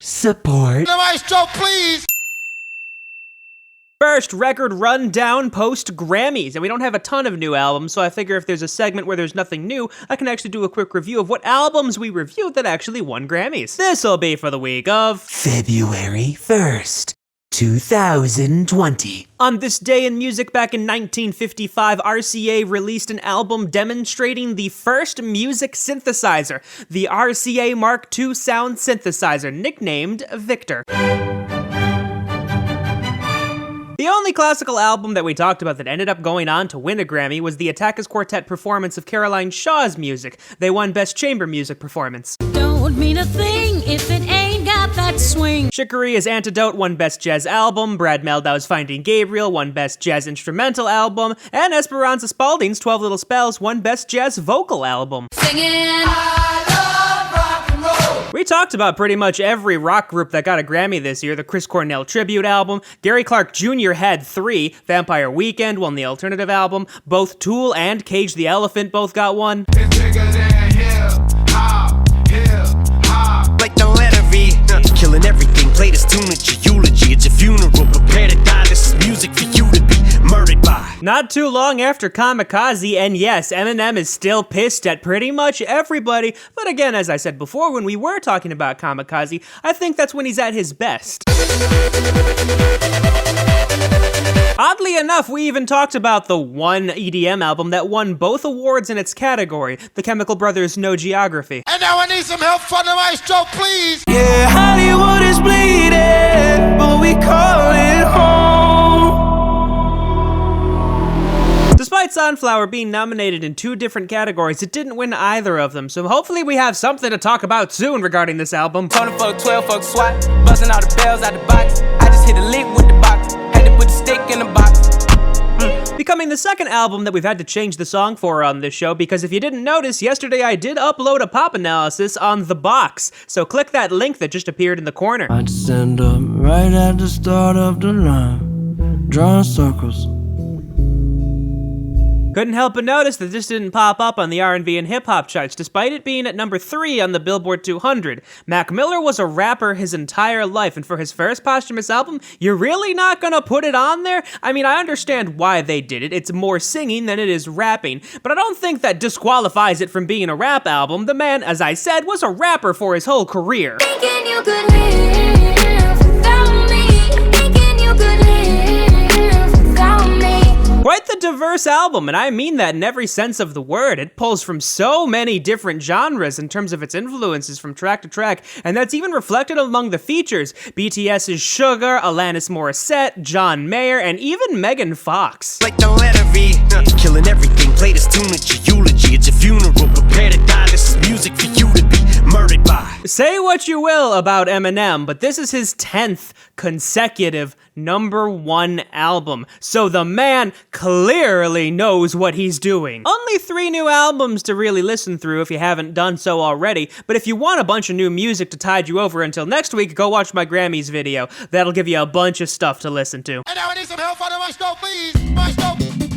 Support. The maestro, please! First, record rundown post-Grammys, and we don't have a ton of new albums, so I figure if there's a segment where there's nothing new, I can actually do a quick review of what albums we reviewed that actually won Grammys. This'll be for the week of February 1st, 2020. On this day in music back in 1955, RCA released an album demonstrating the first music synthesizer, the RCA Mark II sound synthesizer, nicknamed Victor. The only classical album that we talked about that ended up going on to win a Grammy was the Attackers Quartet performance of Caroline Shaw's music. They won Best Chamber Music Performance. Don't mean a thing if it ain't got that swing. Chicory's Antidote won Best Jazz Album, Brad Meldau's Finding Gabriel won Best Jazz Instrumental Album, and Esperanza Spalding's 12 Little Spells won Best Jazz Vocal Album. Singing. We talked about pretty much every rock group that got a Grammy this year. The Chris Cornell tribute album, Gary Clark Jr. had 3, Vampire Weekend won the alternative album, both Tool and Cage the Elephant both got one. It's bigger than hip-hop. Like the letter V, killing everything, play this tune at your eulogy, it's your funeral, prepare to die, this is music for you to be murdered by. Not too long after Kamikaze, and yes, Eminem is still pissed at pretty much everybody, but again, as I said before, when we were talking about Kamikaze, I think that's when he's at his best. Oddly enough, we even talked about the one EDM album that won both awards in its category, the Chemical Brothers' No Geography. And now I need some help from the maestro, please! Yeah, Hollywood is bleeding, but we call it home. Despite Sunflower being nominated in 2 different categories, it didn't win either of them, so hopefully we have something to talk about soon regarding this album. 20 fuck 12 fuck SWAT, busting all the bells out the box. I just hit a lick with the box, had to put the stick in the box. Becoming the second album that we've had to change the song for on this show, because if you didn't notice, yesterday I did upload a pop analysis on The Box, so click that link that just appeared in the corner. I just end up right at the start of the line, drawing circles. Couldn't help but notice that this didn't pop up on the R&B and hip-hop charts, despite it being at number 3 on the Billboard 200. Mac Miller was a rapper his entire life, and for his first posthumous album, you're really not gonna put it on there? I mean, I understand why they did it. It's more singing than it is rapping, but I don't think that disqualifies it from being a rap album. The man, as I said, was a rapper for his whole career. Thinking you could live without me. Thinking you could live without me. Quite the diverse album, and I mean that in every sense of the word. It pulls from so many different genres in terms of its influences from track to track, and that's even reflected among the features. BTS's Sugar, Alanis Morissette, John Mayer, and even Megan Fox. Like the letter V, killing everything, play this tune at your eulogy, it's your funeral, prepare to die, this is music for you to be murdered by. Say what you will about Eminem, but this is his 10th consecutive #1 album, so the man clearly knows what he's doing. Only 3 new albums to really listen through if you haven't done so already, but if you want a bunch of new music to tide you over until next week, go watch my Grammys video. That'll give you a bunch of stuff to listen to. And now I need some help from the maestro, please! Maestro!